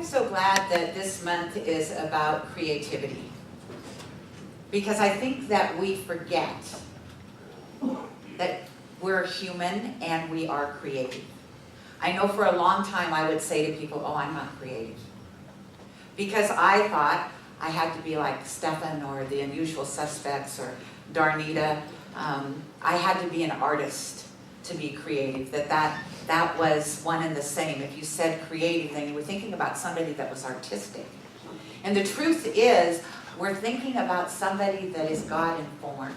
I'm so glad that this month is about creativity, because I think that we forget that we're human and we are creative. I know for a long time I would say to people, oh, I'm not creative. Because I thought I had to be like Stefan or the Unusual Suspects or Darnita. I had to be an artist to be creative, that was one and the same. If you said creative, then you were thinking about somebody that was artistic. And the truth is, we're thinking about somebody that is God-informed.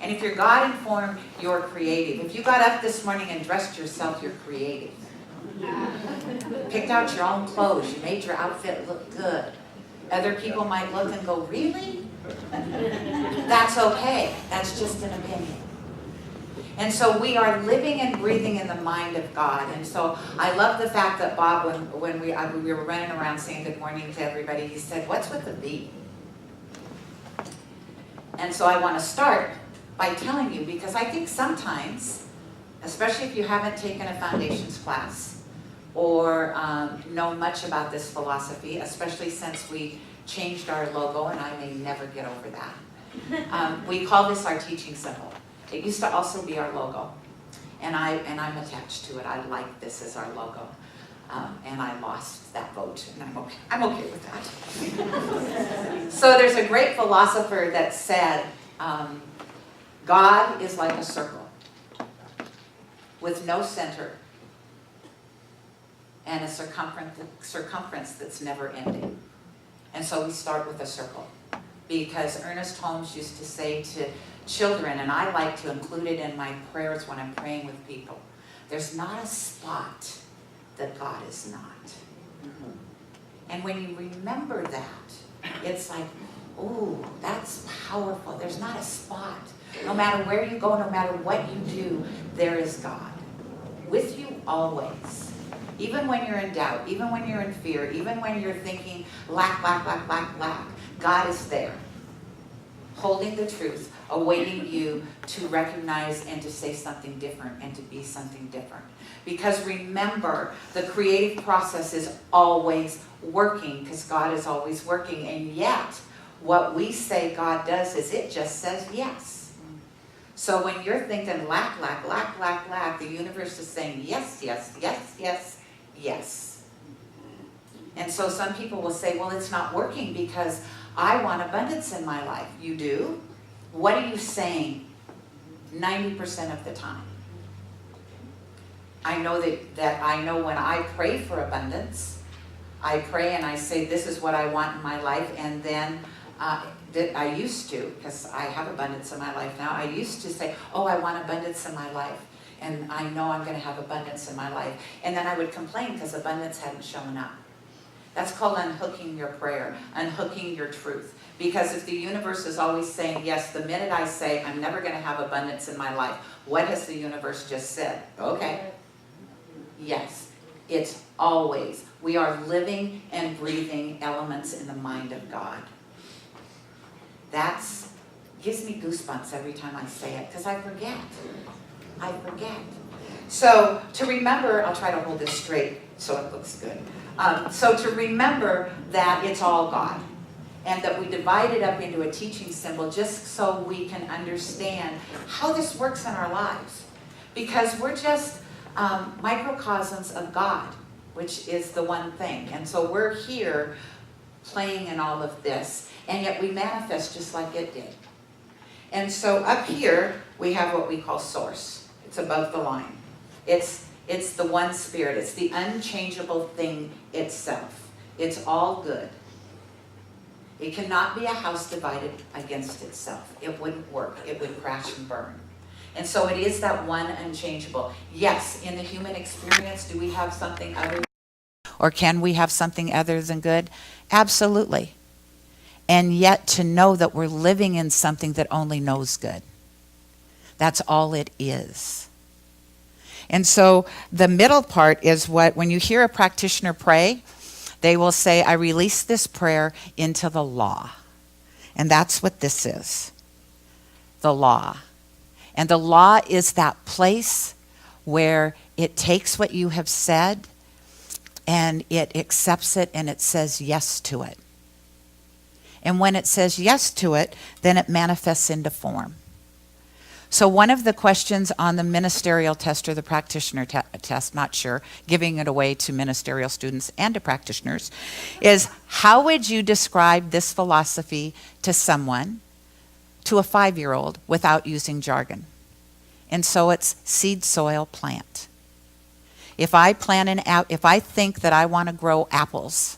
And if you're God-informed, you're creative. If you got up this morning and dressed yourself, you're creative. Picked out your own clothes, you made your outfit look good. Other people might look and go, really? That's okay. That's just an opinion. And so we are living and breathing in the mind of God. And so I love the fact that Bob, when we were running around saying good morning to everybody, he said, what's with the V? And so I want to start by telling you, because I think sometimes, especially if you haven't taken a foundations class or know much about this philosophy, especially since we changed our logo, and I may never get over that. We call this our teaching symbol. It used to also be our logo, and I'm attached to it. I like this as our logo, and I lost that vote, and I'm okay with that. So there's a great philosopher that said, God is like a circle with no center and a circumference that's never ending. And so we start with a circle, because Ernest Holmes used to say to children, and I like to include it in my prayers when I'm praying with people, there's not a spot that God is not. And when you remember that, it's like, ooh, that's powerful. There's not a spot. No matter where you go, no matter what you do, there is God with you always. Even when you're in doubt, even when you're in fear, even when you're thinking lack, God is there, holding the truth, awaiting you to recognize and to say something different and to be something different. Because remember, the creative process is always working, because God is always working. And yet, what we say God does is it just says yes. So when you're thinking lack, the universe is saying yes, yes, yes, yes, yes. And so some people will say, well, it's not working because I want abundance in my life. You do? What are you saying 90% of the time? I know that I know when I pray for abundance, I pray and I say, this is what I want in my life, and then that I used to, because I have abundance in my life now, I used to say, oh, I want abundance in my life, and I know I'm going to have abundance in my life. And then I would complain because abundance hadn't shown up. That's called unhooking your prayer, unhooking your truth. Because if the universe is always saying yes, the minute I say I'm never going to have abundance in my life, what has the universe just said? Okay. Yes, it's always. We are living and breathing elements in the mind of God. That gives me goosebumps every time I say it, because I forget. So to remember, I'll try to hold this straight so it looks good. So to remember that it's all God, and that we divide it up into a teaching symbol just so we can understand how this works in our lives. Because we're just microcosms of God, which is the one thing. And so we're here playing in all of this, and yet we manifest just like it did. And so up here, we have what we call source. It's above the line. It's the one spirit. It's the unchangeable thing itself. It's all good. It cannot be a house divided against itself. It wouldn't work. It would crash and burn. And so it is that one unchangeable. Yes, in the human experience, do we have something other, or can we have something other than good? Absolutely. And yet to know that we're living in something that only knows good. That's all it is. And so the middle part is what, when you hear a practitioner pray, they will say, I release this prayer into the law. And that's what this is. The law. And the law is that place where it takes what you have said and it accepts it and it says yes to it. And when it says yes to it, then it manifests into form. So one of the questions on the ministerial test or the practitioner test, not sure, giving it away to ministerial students and to practitioners, is how would you describe this philosophy to someone, to a 5-year-old, without using jargon? And so it's seed, soil, plant. If I think that I want to grow apples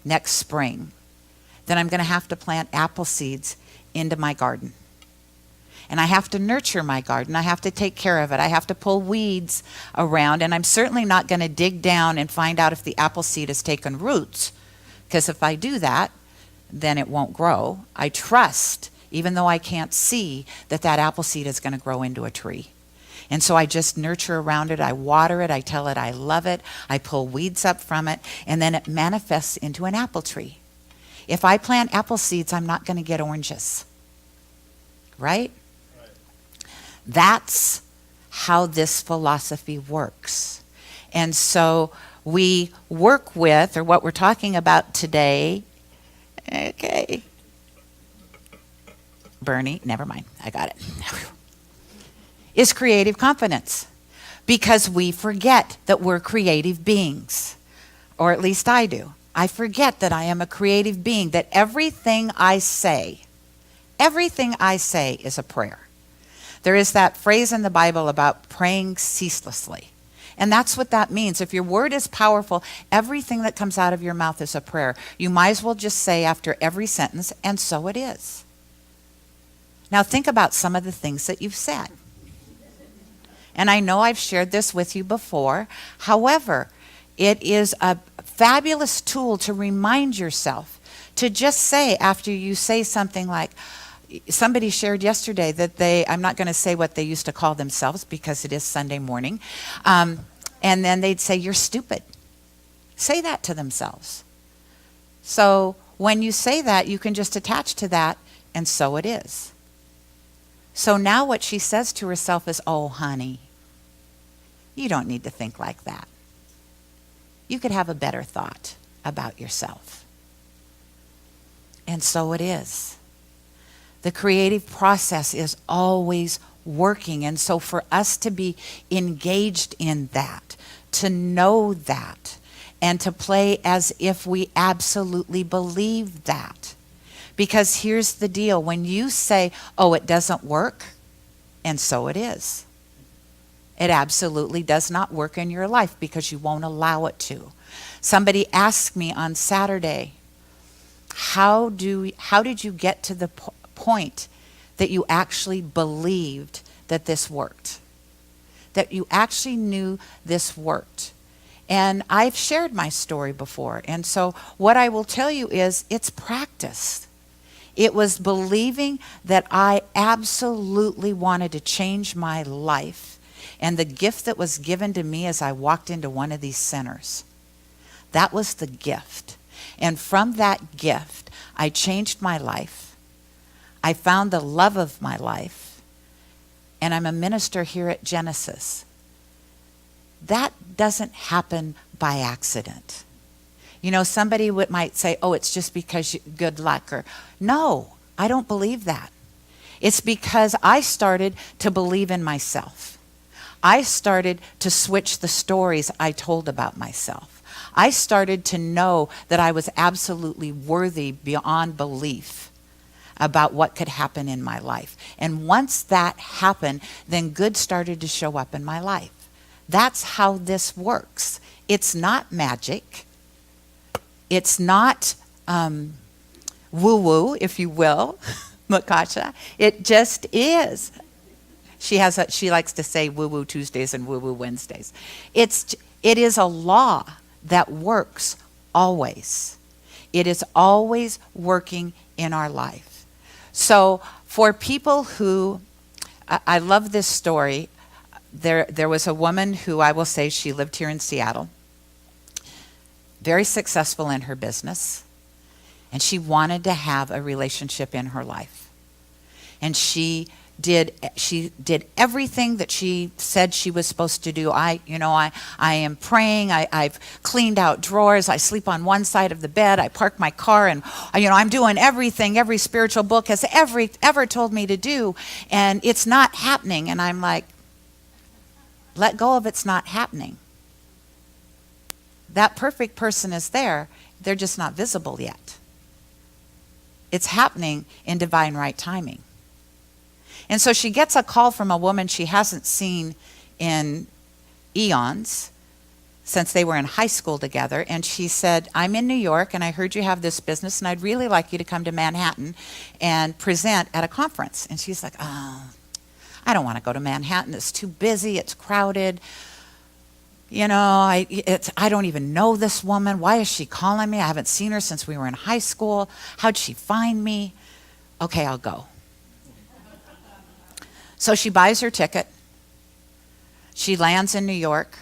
next spring, then I'm going to have to plant apple seeds into my garden. And I have to nurture my garden. I have to take care of it. I have to pull weeds around. And I'm certainly not going to dig down and find out if the apple seed has taken roots. Because if I do that, then it won't grow. I trust, even though I can't see, that that apple seed is going to grow into a tree. And so I just nurture around it. I water it. I tell it I love it. I pull weeds up from it. And then it manifests into an apple tree. If I plant apple seeds, I'm not going to get oranges. Right? That's how this philosophy works. And so we work with, or what we're talking about today, okay. Bernie, never mind, I got it. Is creative confidence. Because we forget that we're creative beings. Or at least I do. I forget that I am a creative being, that everything I say is a prayer. There is that phrase in the Bible about praying ceaselessly. And that's what that means. If your word is powerful, everything that comes out of your mouth is a prayer. You might as well just say after every sentence, and so it is. Now think about some of the things that you've said. And I know I've shared this with you before. However, it is a fabulous tool to remind yourself to just say after you say something like, somebody shared yesterday that I'm not going to say what they used to call themselves because it is Sunday morning. And then they'd say, you're stupid. Say that to themselves. So when you say that, you can just attach to that, and so it is. So now what she says to herself is, oh, honey, you don't need to think like that. You could have a better thought about yourself. And so it is. The creative process is always working. And so for us to be engaged in that, to know that, and to play as if we absolutely believe that. Because here's the deal. When you say, oh, it doesn't work, and so it is. It absolutely does not work in your life because you won't allow it to. Somebody asked me on Saturday, how did you get to the point that you actually believed that this worked, that you actually knew this worked? And I've shared my story before, and so what I will tell you is it's practice. It was believing that I absolutely wanted to change my life, and the gift that was given to me as I walked into one of these centers, that was the gift. And from that gift, I changed my life. I found the love of my life, and I'm a minister here at Genesis. That doesn't happen by accident. You know, somebody might say, oh, it's just because good luck. Or no, I don't believe that. It's because I started to believe in myself. I started to switch the stories I told about myself. I started to know that I was absolutely worthy beyond belief about what could happen in my life. And once that happened, then good started to show up in my life. That's how this works. It's not magic. It's not woo-woo, if you will, Makasha. It just is. She likes to say woo-woo Tuesdays and woo-woo Wednesdays. It is a law that works always. It is always working in our life. So for people who, I love this story. There was a woman who, I will say, she lived here in Seattle, very successful in her business, and she wanted to have a relationship in her life. And she she did everything that she said she was supposed to do. I am praying. I've cleaned out drawers. I sleep on one side of the bed. I park my car, and I'm doing everything every spiritual book has ever told me to do, and it's not happening. And I'm like, let go of it's not happening. That perfect person is there. They're just not visible yet. It's happening in divine right timing. And so she gets a call from a woman she hasn't seen in eons, since they were in high school together. And she said, I'm in New York, and I heard you have this business, and I'd really like you to come to Manhattan and present at a conference. And she's like, oh, I don't want to go to Manhattan. It's too busy. It's crowded. I don't even know this woman. Why is she calling me? I haven't seen her since we were in high school. How'd she find me? Okay, I'll go. So she buys her ticket. She lands in New York.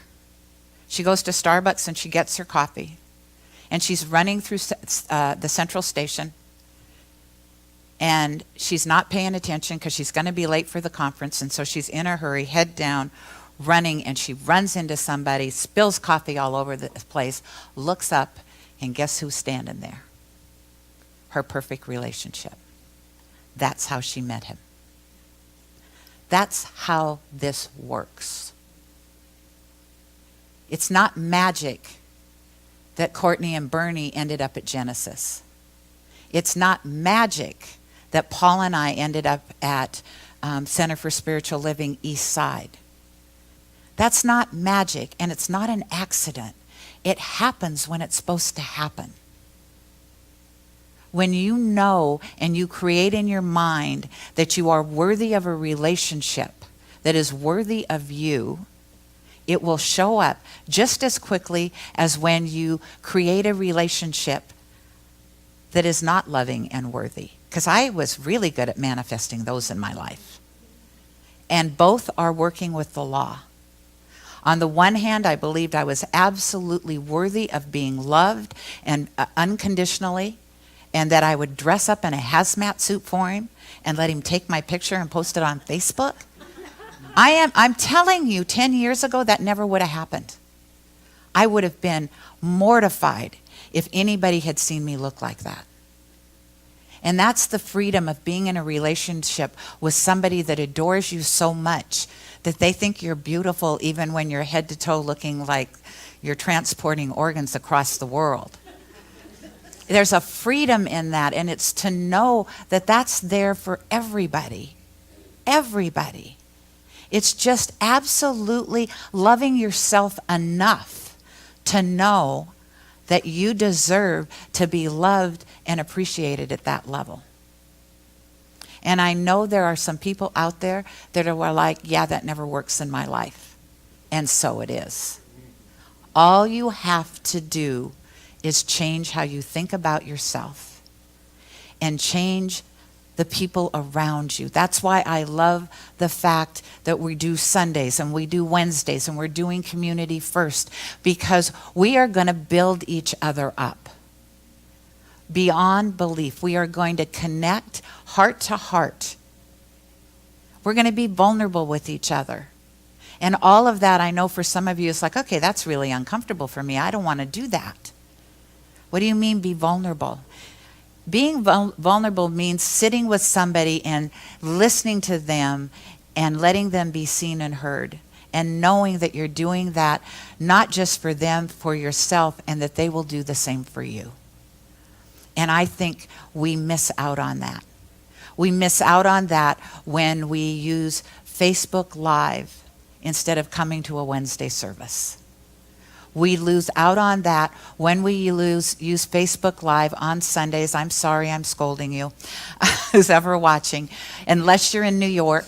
She goes to Starbucks and she gets her coffee. And she's running through the Central Station. And she's not paying attention because she's going to be late for the conference. And so she's in a hurry, head down, running, and she runs into somebody, spills coffee all over the place, looks up, and guess who's standing there? Her perfect relationship. That's how she met him. That's how this works. It's not magic that Courtney and Bernie ended up at Genesis. It's not magic that Paul and I ended up at Center for Spiritual Living East Side. That's not magic, and it's not an accident. It happens when it's supposed to happen. When you know and you create in your mind that you are worthy of a relationship that is worthy of you, it will show up just as quickly as when you create a relationship that is not loving and worthy. Because I was really good at manifesting those in my life. And both are working with the law. On the one hand, I believed I was absolutely worthy of being loved and unconditionally, and that I would dress up in a hazmat suit for him and let him take my picture and post it on Facebook. I'm telling you, 10 years ago, that never would have happened. I would have been mortified if anybody had seen me look like that. And that's the freedom of being in a relationship with somebody that adores you so much that they think you're beautiful even when you're head to toe looking like you're transporting organs across the world. There's a freedom in that, and it's to know that that's there for everybody. Everybody. It's just absolutely loving yourself enough to know that you deserve to be loved and appreciated at that level. And I know there are some people out there that are like, yeah, that never works in my life. And so it is. All you have to do is change how you think about yourself and change the people around you. That's why I love the fact that we do Sundays and we do Wednesdays and we're doing Community First, because we are going to build each other up beyond belief. We are going to connect heart to heart. We're going to be vulnerable with each other. And all of that, I know for some of you, is like, okay, that's really uncomfortable for me. I don't want to do that. What do you mean be vulnerable? Being vulnerable means sitting with somebody and listening to them and letting them be seen and heard, and knowing that you're doing that not just for them, for yourself, and that they will do the same for you. And I think we miss out on that. We miss out on that when we use Facebook Live instead of coming to a Wednesday service. We lose out on that when we use Facebook Live on Sundays. I'm sorry, I'm scolding you, who's ever watching, unless you're in New York.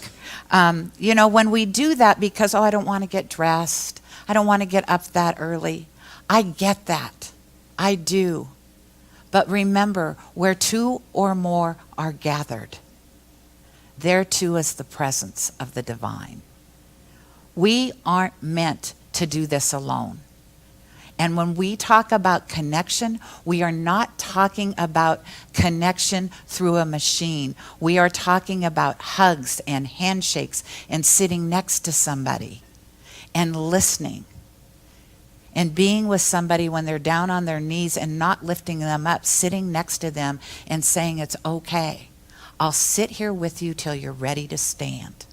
When we do that because, I don't want to get dressed. I don't want to get up that early. I get that. I do. But remember, where two or more are gathered, there too is the presence of the divine. We aren't meant to do this alone. And when we talk about connection, we are not talking about connection through a machine. We are talking about hugs and handshakes and sitting next to somebody and listening and being with somebody when they're down on their knees and not lifting them up, sitting next to them and saying, it's okay. I'll sit here with you till you're ready to stand.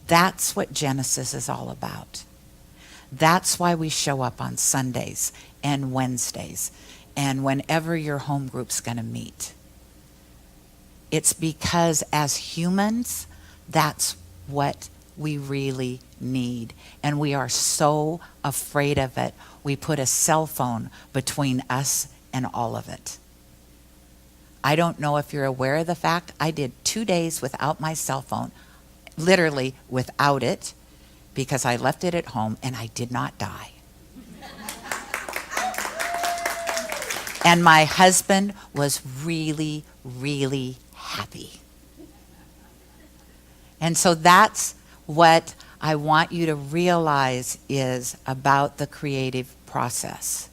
That's what Genesis is all about. That's why we show up on Sundays and Wednesdays and whenever your home group's going to meet. It's because as humans, that's what we really need. And we are so afraid of it. We put a cell phone between us and all of it. I don't know if you're aware of the fact I did 2 days without my cell phone, literally without it, because I left it at home and I did not die. And my husband was really, really happy. And so that's what I want you to realize is about the creative process.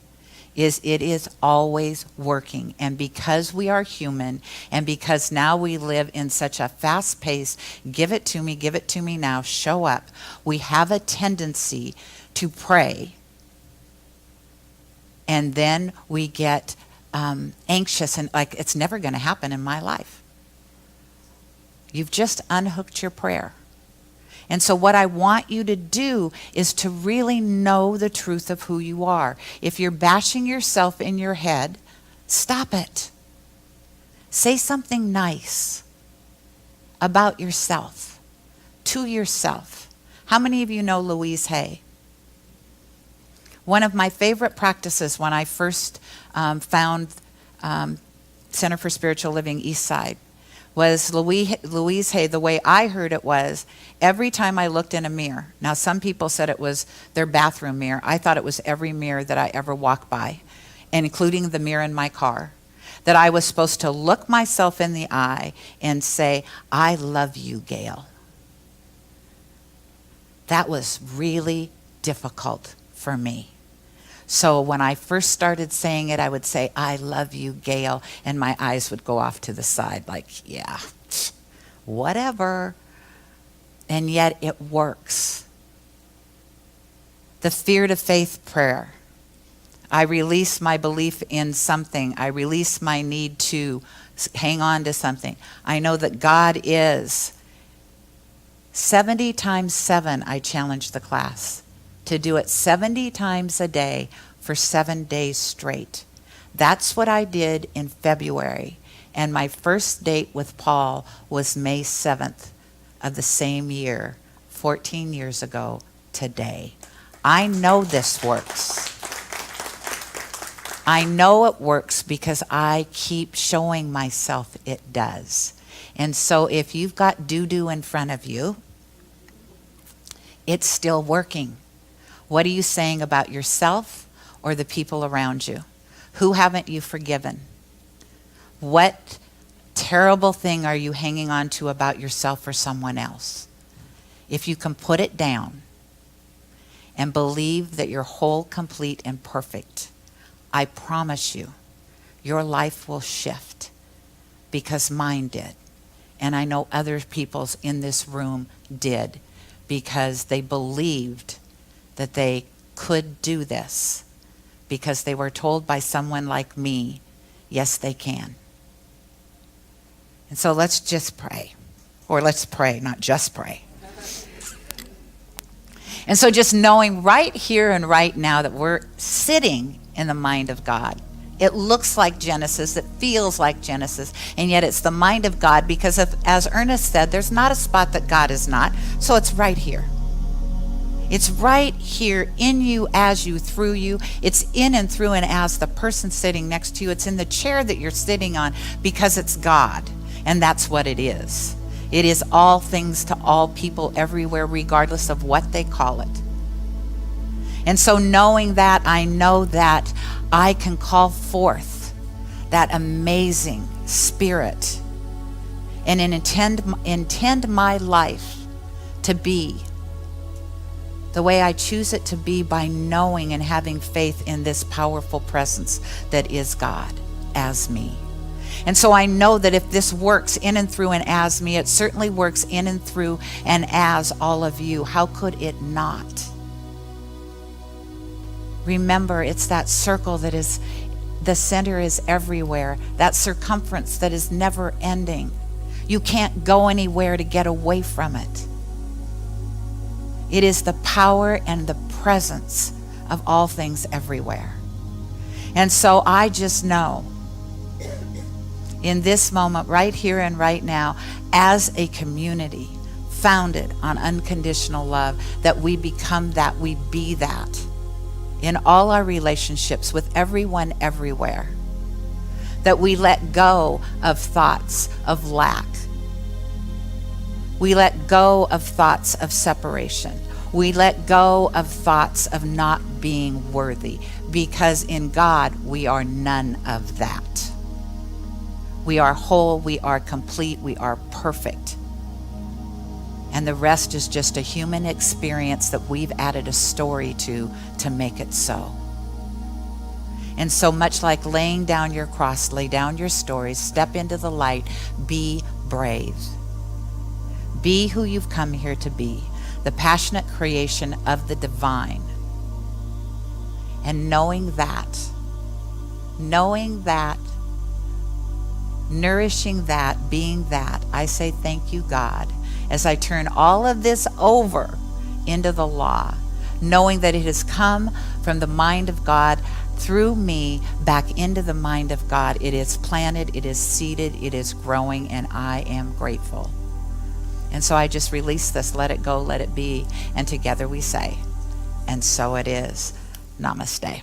Is it is always working. And because we are human, and because now we live in such a fast pace, give it to me now, show up, we have a tendency to pray. And then we get anxious and like, it's never going to happen in my life. You've just unhooked your prayer. And so what I want you to do is to really know the truth of who you are. If you're bashing yourself in your head, stop it. Say something nice about yourself, to yourself. How many of you know Louise Hay? One of my favorite practices when I first found Center for Spiritual Living Eastside was Louise Hay. The way I heard it was every time I looked in a mirror. Now, some people said it was their bathroom mirror. I thought it was every mirror that I ever walked by, and including the mirror in my car, that I was supposed to look myself in the eye and say, I love you, Gail. That was really difficult for me. So when I first started saying it, I would say, I love you, Gail, and my eyes would go off to the side like, yeah, whatever. And yet it works. The fear to faith prayer. I release my belief in something. I release my need to hang on to something. I know that God is 70 times 7. I challenged the class to do it 70 times a day for 7 days straight. That's what I did in February. And my first date with Paul was May 7th of the same year, 14 years ago today. I know this works. I know it works because I keep showing myself it does. And so if you've got doo-doo in front of you, it's still working. What are you saying about yourself or the people around you? Who haven't you forgiven? What terrible thing are you hanging on to about yourself or someone else? If you can put it down and believe that you're whole, complete, and perfect, I promise you, your life will shift because mine did. And I know other people's in this room did because they believed that they could do this because they were told by someone like me, yes, they can. And so let's just pray. Or let's pray, not just pray. And so just knowing right here and right now that we're sitting in the mind of God. It looks like Genesis, it feels like Genesis, and yet it's the mind of God because of, as Ernest said, there's not a spot that God is not, so it's right here. It's right here in you, as you, through you. It's in and through and as the person sitting next to you. It's in the chair that you're sitting on because it's God, and that's what it is. It is all things to all people everywhere, regardless of what they call it. And so knowing that, I know that I can call forth that amazing spirit and intend my life to be the way I choose it to be by knowing and having faith in this powerful presence that is God as me. And so I know that if this works in and through and as me, it certainly works in and through and as all of you. How could it not? Remember, it's that circle that is, the center is everywhere, that circumference that is never ending. You can't go anywhere to get away from it. It is the power and the presence of all things everywhere. And so I just know in this moment, right here and right now, as a community founded on unconditional love, that we become that, we be that in all our relationships with everyone everywhere. That we let go of thoughts of lack. We let go of thoughts of separation. We let go of thoughts of not being worthy, because in God we are none of that. We are whole, we are complete, we are perfect. And the rest is just a human experience that we've added a story to make it so. And so much like laying down your cross, lay down your stories, step into the light, be brave. Be who you've come here to be, the passionate creation of the divine. And knowing that, nourishing that, being that, I say thank you, God, as I turn all of this over into the law, knowing that it has come from the mind of God through me back into the mind of God. It is planted, it is seeded, it is growing, and I am grateful. And so I just release this, let it go, let it be, and together we say, and so it is. Namaste.